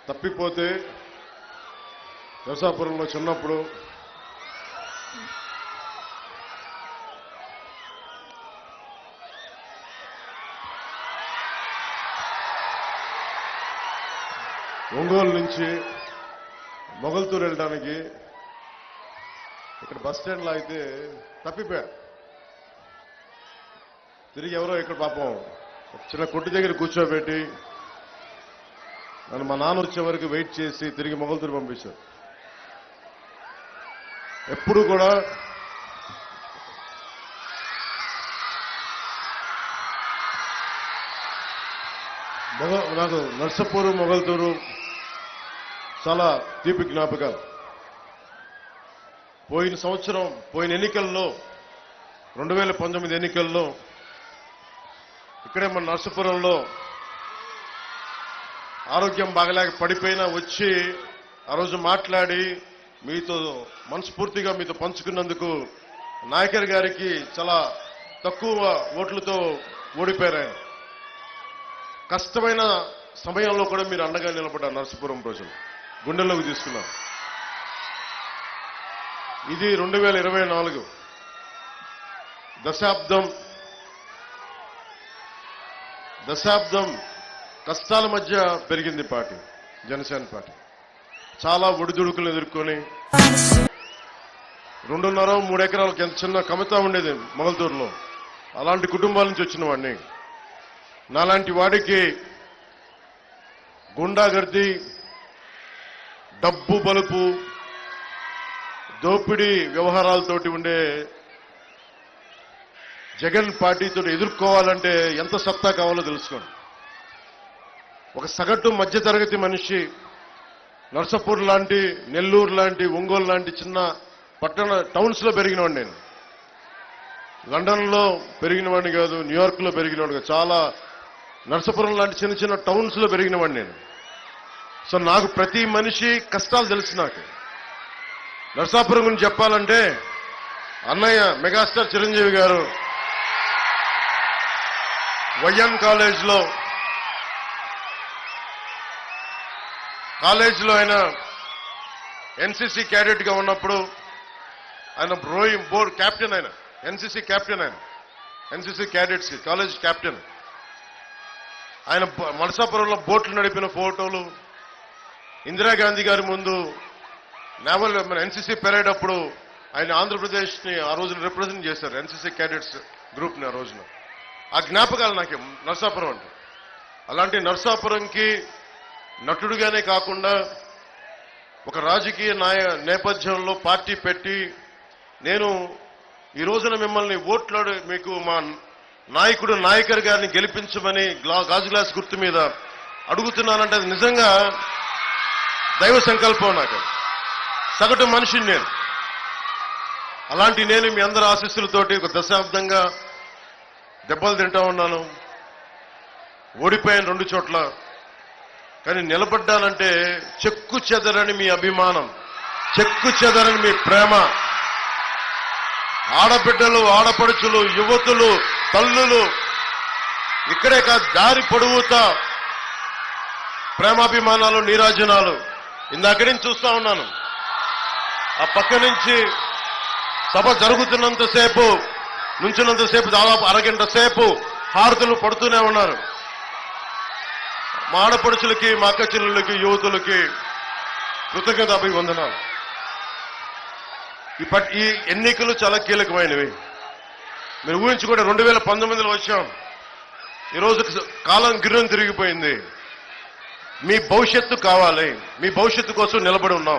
తప్పిపోతే నరసాపురంలో చిన్నప్పుడు ఒంగోలు నుంచి మొగల్తూరు వెళ్ళడానికి ఇక్కడ బస్ స్టాండ్లో అయితే తప్పిపోయా. తిరిగి ఎవరో ఇక్కడ పాపం చిన్న కొట్టు దగ్గర కూర్చోబెట్టి నన్ను మా నాన్న వచ్చే వరకు వెయిట్ చేసి తిరిగి మొగల్తూరు పంపించారు. ఎప్పుడు కూడా నాకు నర్సాపురం మొగల్తూరు చాలా తీపి జ్ఞాపకాలు. పోయిన సంవత్సరం పోయిన ఎన్నికల్లో 2019 ఎన్నికల్లో ఇక్కడే మన నర్సాపురంలో ఆరోగ్యం బాగలేక పడిపోయినా వచ్చి ఆ రోజు మాట్లాడి మీతో మనస్ఫూర్తిగా మీతో పంచుకున్నందుకు నాయకర్ గారికి చాలా తక్కువ ఓట్లతో ఓడిపోయారు. ఆయన కష్టమైన సమయంలో కూడా మీరు అండగా నిలబడ్డారు. నర్సాపురం ప్రజలు గుండెల్లోకి తీసుకున్నారు. ఇది 2024 దశాబ్దం కష్టాల మధ్య పెరిగింది పార్టీ, జనసేన పార్టీ. చాలా ఒడిదుడుకులు ఎదుర్కొని 2.5-3 ఎకరాలకు ఎంత చిన్న కమితా ఉండేది మొగల్తూరులో. అలాంటి కుటుంబాల నుంచి వచ్చిన వాడిని. నాలాంటి వాడికి గుండాగర్ది, డబ్బు బలుపు, దోపిడీ వ్యవహారాలతోటి ఉండే జగన్ పార్టీతో ఎదుర్కోవాలంటే ఎంత సత్తా కావాలో తెలుసుకోండి. ఒక సగటు మధ్యతరగతి మనిషి నర్సాపూర్ లాంటి, నెల్లూరు లాంటి, ఒంగోలు లాంటి చిన్న పట్టణ టౌన్స్ లో పెరిగినవాడిని. నేను లండన్ లో పెరిగినవాడిని కాదు, న్యూయార్క్ లో పెరిగినవాడు కాదు. చాలా నర్సాపురం లాంటి చిన్న చిన్న టౌన్స్ లో పెరిగినవాడిని నేను. సో నాకు ప్రతి మనిషి కష్టాలు తెలుసు. నాకు నర్సాపురం గురించి చెప్పాలంటే అన్నయ్య మెగాస్టార్ చిరంజీవి గారు వైఎన్ కాలేజ్లో ఆయన ఎన్సీసీ క్యాడెట్ గా ఉన్నప్పుడు ఆయన రోయింగ్ బోర్డ్ క్యాప్టెన్, ఆయన ఎన్సీసీ క్యాప్టెన్, ఆయన ఎన్సీసీ క్యాడెట్స్ కాలేజ్ క్యాప్టెన్. ఆయన నరసాపురంలో బోట్లు నడిపిన ఫోటోలు, ఇందిరాగాంధీ గారి ముందు నేవల్ ఎన్సీసీ పెరేడ్ అప్పుడు ఆయన ఆంధ్రప్రదేశ్ ని ఆ రోజున రిప్రజెంట్ చేశారు, ఎన్సీసీ క్యాడెట్స్ గ్రూప్ ని. ఆ రోజున ఆ జ్ఞాపకాలు నాకు నరసాపురం అంటే. అలాంటి నరసాపురంకి నటుడుగానే కాకుండా ఒక రాజకీయ నేపథ్యంలో పార్టీ పెట్టి నేను ఈ రోజున మిమ్మల్ని ఓట్లాడు మీకు మా నాయకుడు నాయకర్ గారిని గెలిపించమని గాజు గ్లాస్ గుర్తు మీద అడుగుతున్నానంటే అది నిజంగా దైవ సంకల్పం. నాకు సగటు మనిషిని నేను. అలాంటి నేను మీ అందరి ఆశీస్సులతోటి ఒక దశాబ్దంగా దెబ్బలు తింటా ఉన్నాను. ఓడిపోయాను 2 చోట్ల. కానీ నిలబడ్డానంటే చెక్కు చెదరని మీ అభిమానం, చెక్కు చెదరని మీ ప్రేమ, ఆడబిడ్డలు, ఆడపడుచులు, యువతులు, తల్లులు, ఇక్కడే కాదు దారి పొడవుతా ప్రేమాభిమానాలు, నీరాజనాలు. ఇందాక నుంచి చూస్తా ఉన్నాను. ఆ పక్క నుంచి సభ జరుగుతున్నంతసేపు, నుంచున్నంతసేపు దాదాపు అరగంట సేపు హారతులు పడుతూనే ఉన్నారు. మా ఆడపడుచులకి, మా అక్క చెల్లెళ్ళకి, యువతులకి కృతజ్ఞత అభివందనాలు. ఈ ఎన్నికలు చాలా కీలకమైనవి. మీరు ఊహించుకుంటే 2019లో వచ్చాం. ఈరోజు కాలం గిర్రం తిరిగిపోయింది. మీ భవిష్యత్తు కావాలి. మీ భవిష్యత్తు కోసం నిలబడి ఉన్నాం.